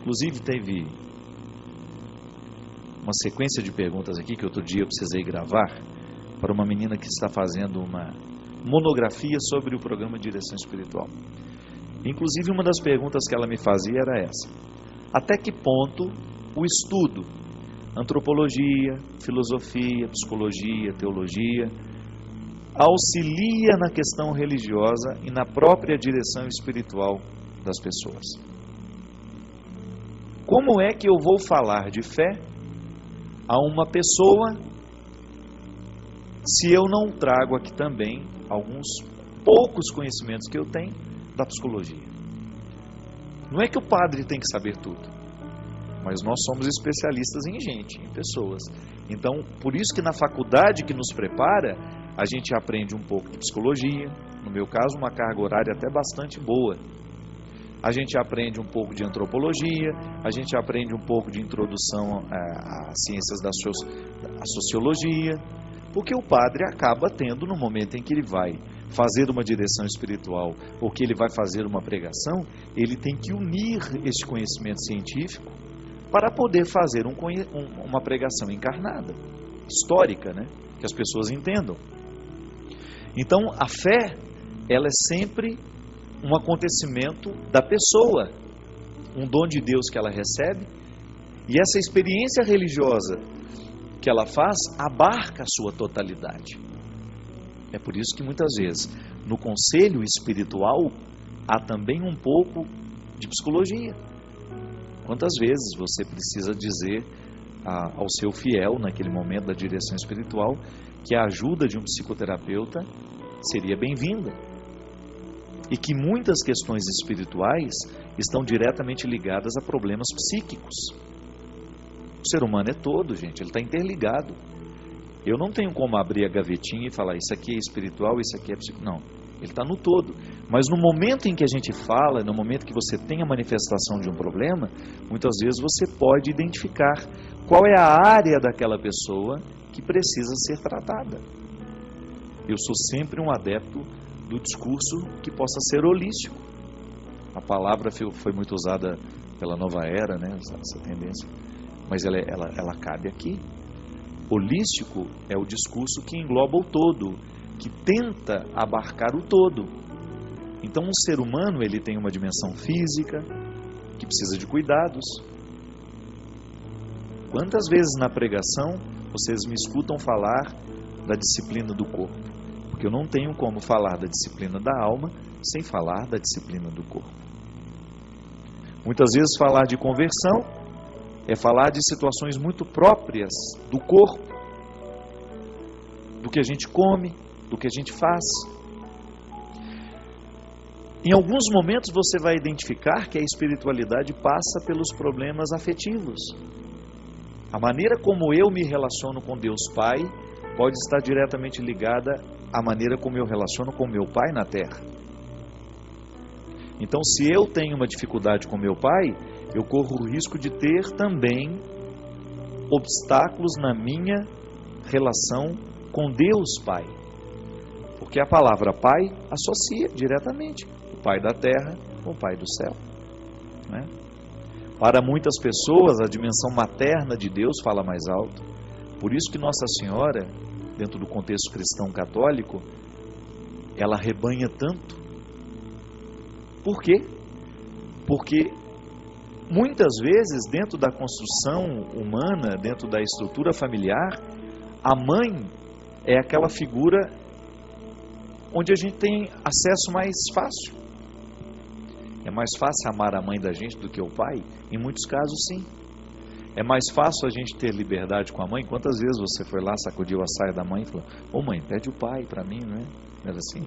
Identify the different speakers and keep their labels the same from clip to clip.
Speaker 1: Inclusive teve uma sequência de perguntas aqui que outro dia eu precisei gravar para uma menina que está fazendo uma monografia sobre o programa Direção Espiritual. Inclusive uma das perguntas que ela me fazia era essa: até que ponto o estudo, antropologia, filosofia, psicologia, teologia, auxilia na questão religiosa e na própria direção espiritual das pessoas? Como é que eu vou falar de fé a uma pessoa se eu não trago aqui também alguns poucos conhecimentos que eu tenho da psicologia? Não é que o padre tem que saber tudo, mas nós somos especialistas em gente, em pessoas. Então, por isso que na faculdade que nos prepara, a gente aprende um pouco de psicologia, no meu caso uma carga horária até bastante boa. A gente aprende um pouco de antropologia, a gente aprende um pouco de introdução às ciências da sociologia, porque o padre acaba tendo, no momento em que ele vai fazer uma direção espiritual ou que ele vai fazer uma pregação, ele tem que unir este conhecimento científico para poder fazer uma pregação encarnada, histórica, né? Que as pessoas entendam. Então, a fé, ela é sempre um acontecimento da pessoa, um dom de Deus que ela recebe, e essa experiência religiosa que ela faz abarca a sua totalidade. É por isso que muitas vezes no conselho espiritual há também um pouco de psicologia. Quantas vezes você precisa dizer ao seu fiel, naquele momento da direção espiritual, que a ajuda de um psicoterapeuta seria bem-vinda? E que muitas questões espirituais estão diretamente ligadas a problemas psíquicos. O ser humano é todo, gente, ele está interligado. Eu não tenho como abrir a gavetinha e falar, isso aqui é espiritual, isso aqui é psíquico. Não, ele está no todo. Mas no momento em que a gente fala, no momento que você tem a manifestação de um problema, muitas vezes você pode identificar qual é a área daquela pessoa que precisa ser tratada. Eu sou sempre um adepto do discurso que possa ser holístico. A palavra foi muito usada pela nova era, né, essa tendência, mas ela cabe aqui. Holístico é o discurso que engloba o todo, que tenta abarcar o todo. Então, um ser humano, ele tem uma dimensão física, que precisa de cuidados. Quantas vezes na pregação vocês me escutam falar da disciplina do corpo? Porque eu não tenho como falar da disciplina da alma sem falar da disciplina do corpo. Muitas vezes falar de conversão é falar de situações muito próprias do corpo, do que a gente come, do que a gente faz. Em alguns momentos você vai identificar que a espiritualidade passa pelos problemas afetivos. A maneira como eu me relaciono com Deus Pai pode estar diretamente ligada à maneira como eu relaciono com meu pai na terra. Então, se eu tenho uma dificuldade com meu pai, eu corro o risco de ter também obstáculos na minha relação com Deus Pai. Porque a palavra Pai associa diretamente o Pai da terra com o Pai do céu, né? Para muitas pessoas, a dimensão materna de Deus fala mais alto. Por isso que Nossa Senhora, dentro do contexto cristão católico, ela rebanha tanto. Por quê? Porque muitas vezes, dentro da construção humana, dentro da estrutura familiar, a mãe é aquela figura onde a gente tem acesso mais fácil. É mais fácil amar a mãe da gente do que o pai? Em muitos casos, sim. É mais fácil a gente ter liberdade com a mãe? Quantas vezes você foi lá, sacudiu a saia da mãe e falou, ô mãe, pede o pai para mim, não é? Não era assim?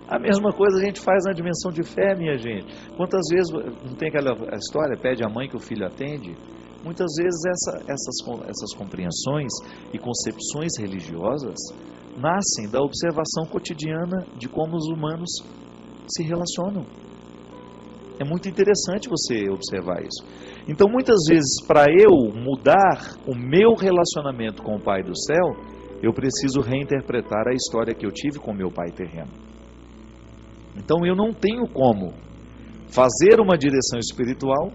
Speaker 1: A mesma coisa a gente faz na dimensão de fé, minha gente. Quantas vezes, não tem aquela história, pede a mãe que o filho atende? Muitas vezes essas compreensões e concepções religiosas nascem da observação cotidiana de como os humanos se relacionam. É muito interessante você observar isso. Então, muitas vezes, para eu mudar o meu relacionamento com o Pai do céu, eu preciso reinterpretar a história que eu tive com meu pai terreno. Então, eu não tenho como fazer uma direção espiritual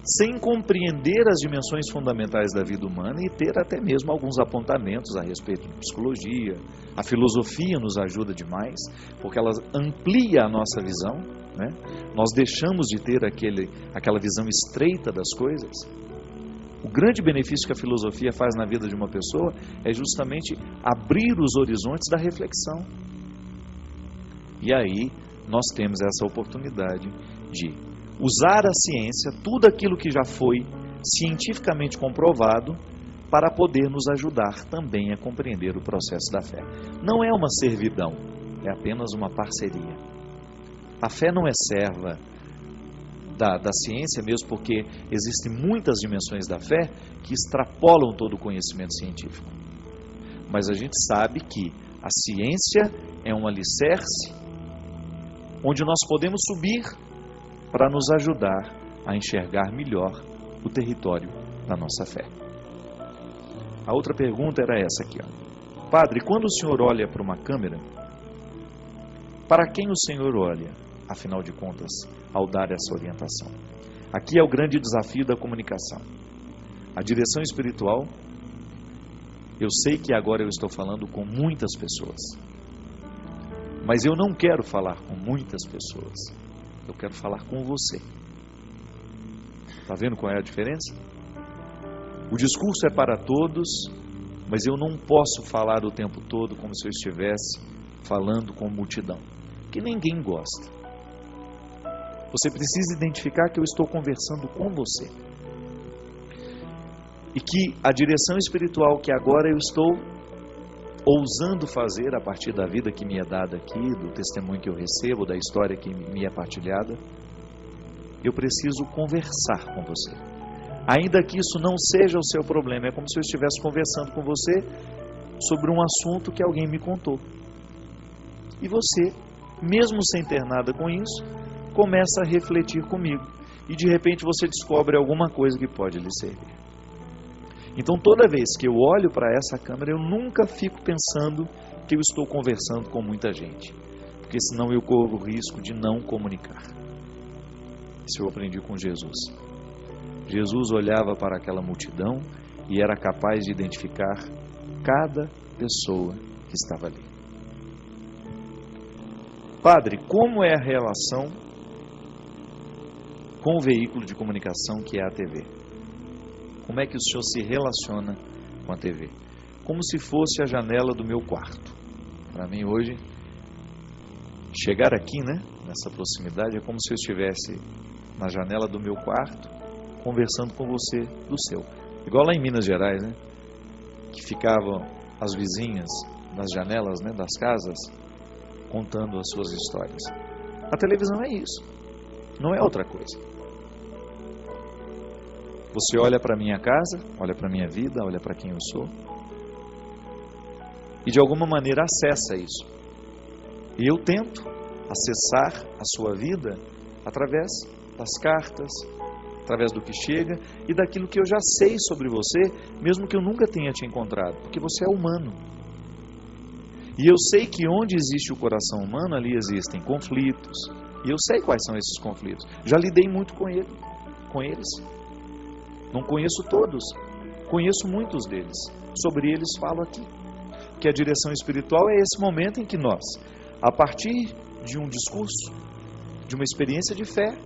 Speaker 1: sem compreender as dimensões fundamentais da vida humana e ter até mesmo alguns apontamentos a respeito de psicologia. A filosofia nos ajuda demais, porque ela amplia a nossa visão, né? Nós deixamos de ter aquela visão estreita das coisas. O grande benefício que a filosofia faz na vida de uma pessoa é justamente abrir os horizontes da reflexão. E aí nós temos essa oportunidade de usar a ciência, tudo aquilo que já foi cientificamente comprovado, para poder nos ajudar também a compreender o processo da fé. Não é uma servidão, é apenas uma parceria. A fé não é serva da ciência, mesmo porque existem muitas dimensões da fé que extrapolam todo o conhecimento científico. Mas a gente sabe que a ciência é um alicerce onde nós podemos subir para nos ajudar a enxergar melhor o território da nossa fé. A outra pergunta era essa aqui, ó. Padre, quando o senhor olha para uma câmera, para quem o senhor olha, afinal de contas, ao dar essa orientação? Aqui é o grande desafio da comunicação. A direção espiritual, eu sei que agora eu estou falando com muitas pessoas, mas eu não quero falar com muitas pessoas. Eu quero falar com você. Está vendo qual é a diferença? O discurso é para todos, mas eu não posso falar o tempo todo como se eu estivesse falando com multidão, que ninguém gosta. Você precisa identificar que eu estou conversando com você. E que a direção espiritual que agora eu estou ousando fazer a partir da vida que me é dada aqui, do testemunho que eu recebo, da história que me é partilhada, eu preciso conversar com você. Ainda que isso não seja o seu problema, é como se eu estivesse conversando com você sobre um assunto que alguém me contou. E você, mesmo sem ter nada com isso, começa a refletir comigo. E de repente você descobre alguma coisa que pode lhe servir. Então toda vez que eu olho para essa câmera, eu nunca fico pensando que eu estou conversando com muita gente. Porque senão eu corro o risco de não comunicar. Isso eu aprendi com Jesus. Jesus olhava para aquela multidão e era capaz de identificar cada pessoa que estava ali. Padre, como é a relação com o veículo de comunicação que é a TV? Como é que o senhor se relaciona com a TV? Como se fosse a janela do meu quarto. Para mim hoje, chegar aqui, né, nessa proximidade, é como se eu estivesse na janela do meu quarto, conversando com você do seu. Igual lá em Minas Gerais, né, que ficavam as vizinhas nas janelas, né, das casas, contando as suas histórias. A televisão é isso, não é outra coisa. Você olha para a minha casa, olha para a minha vida, olha para quem eu sou, e de alguma maneira acessa isso. E eu tento acessar a sua vida através das cartas, através do que chega e daquilo que eu já sei sobre você, mesmo que eu nunca tenha te encontrado, porque você é humano. E eu sei que onde existe o coração humano, ali existem conflitos, e eu sei quais são esses conflitos. Já lidei muito com eles. Não conheço todos, conheço muitos deles. Sobre eles falo aqui. Que a direção espiritual é esse momento em que nós, a partir de um discurso, de uma experiência de fé,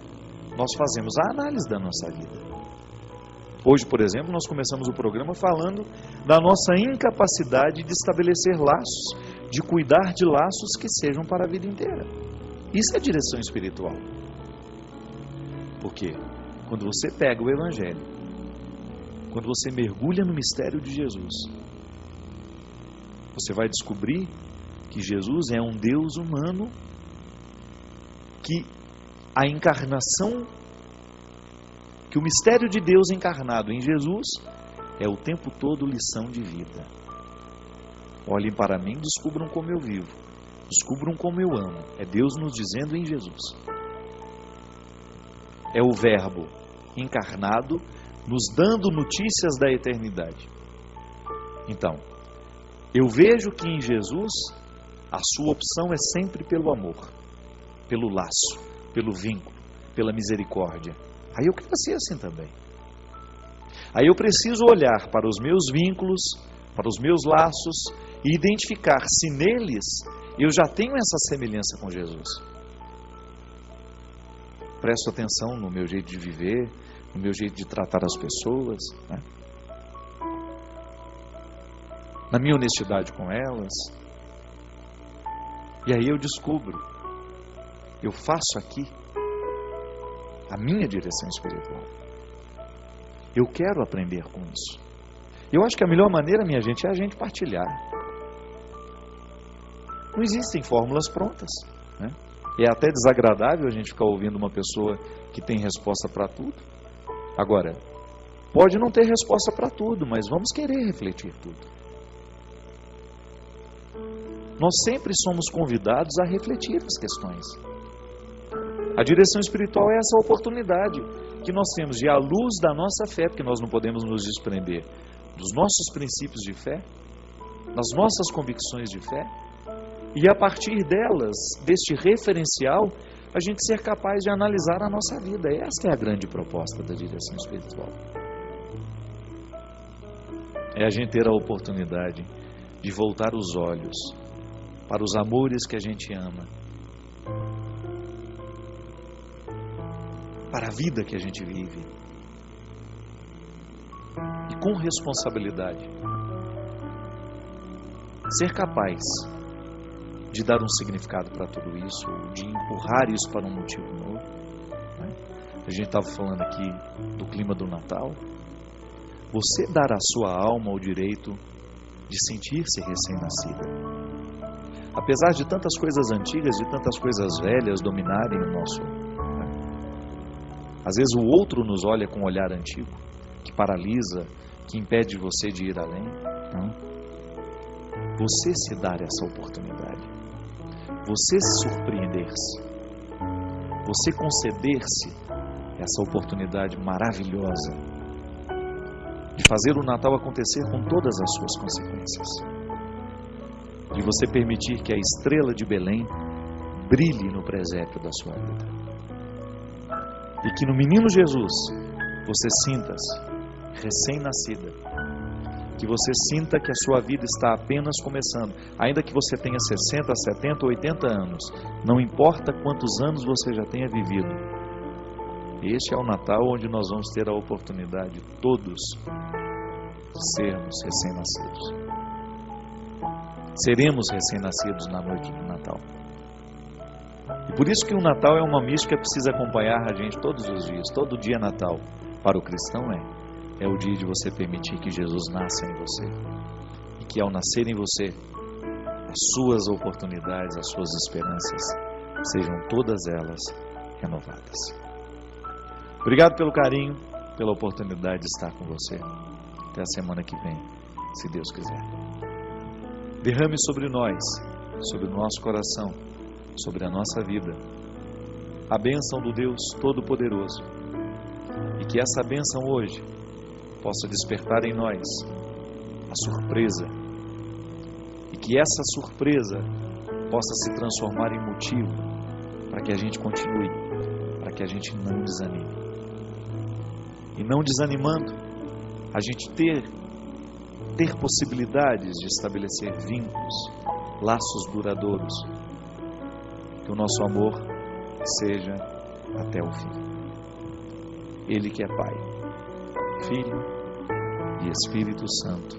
Speaker 1: nós fazemos a análise da nossa vida. Hoje, por exemplo, nós começamos o programa falando da nossa incapacidade de estabelecer laços, de cuidar de laços que sejam para a vida inteira. Isso é direção espiritual. Por quê? Quando você pega o Evangelho, quando você mergulha no mistério de Jesus, você vai descobrir que Jesus é um Deus humano, que a encarnação, que o mistério de Deus encarnado em Jesus é o tempo todo lição de vida. Olhem para mim, descubram como eu vivo, descubram como eu amo. É Deus nos dizendo em Jesus. É o Verbo encarnado nos dando notícias da eternidade. Então, eu vejo que em Jesus a sua opção é sempre pelo amor, pelo laço, pelo vínculo, pela misericórdia. Aí eu quero ser assim também. Aí eu preciso olhar para os meus vínculos, para os meus laços e identificar se neles eu já tenho essa semelhança com Jesus. Presto atenção no meu jeito de viver, no meu jeito de tratar as pessoas, né? Na minha honestidade com elas. E aí eu descubro, eu faço aqui a minha direção espiritual. Eu quero aprender com isso. Eu acho que a melhor maneira, minha gente, é a gente partilhar. Não existem fórmulas prontas, né? É até desagradável a gente ficar ouvindo uma pessoa que tem resposta para tudo. Agora, pode não ter resposta para tudo, mas vamos querer refletir tudo. Nós sempre somos convidados a refletir as questões. A direção espiritual é essa oportunidade que nós temos de, à luz da nossa fé, porque nós não podemos nos desprender dos nossos princípios de fé, das nossas convicções de fé, e a partir delas, deste referencial, a gente ser capaz de analisar a nossa vida. Essa é a grande proposta da direção espiritual. É a gente ter a oportunidade de voltar os olhos para os amores que a gente ama, para a vida que a gente vive, e com responsabilidade ser capaz de dar um significado para tudo isso, de empurrar isso para um motivo novo, né? A gente estava falando aqui do clima do Natal. Você dar à sua alma o direito de sentir-se recém-nascida. Apesar de tantas coisas antigas, de tantas coisas velhas dominarem o nosso... Às vezes o outro nos olha com um olhar antigo, que paralisa, que impede você de ir além. Não. Você se dar essa oportunidade. Você se surpreender-se. Você conceder-se essa oportunidade maravilhosa de fazer o Natal acontecer com todas as suas consequências. De você permitir que a estrela de Belém brilhe no presépio da sua vida. E que no menino Jesus você sinta-se recém-nascida. Que você sinta que a sua vida está apenas começando. Ainda que você tenha 60, 70, 80 anos. Não importa quantos anos você já tenha vivido. Este é o Natal onde nós vamos ter a oportunidade, todos, de sermos recém-nascidos. Seremos recém-nascidos na noite do Natal. E por isso que o Natal é uma mística que precisa acompanhar a gente todos os dias. Todo dia é Natal. Para o cristão é o dia de você permitir que Jesus nasça em você. E que ao nascer em você, as suas oportunidades, as suas esperanças, sejam todas elas renovadas. Obrigado pelo carinho, pela oportunidade de estar com você. Até a semana que vem, se Deus quiser. Derrame sobre nós, sobre o nosso coração, sobre a nossa vida, a bênção do Deus Todo-Poderoso. E que essa bênção hoje possa despertar em nós a surpresa. E que essa surpresa possa se transformar em motivo para que a gente continue, para que a gente não desanime. E não desanimando, a gente ter possibilidades de estabelecer vínculos, laços duradouros. Que o nosso amor seja até o fim. Ele que é Pai, Filho e Espírito Santo.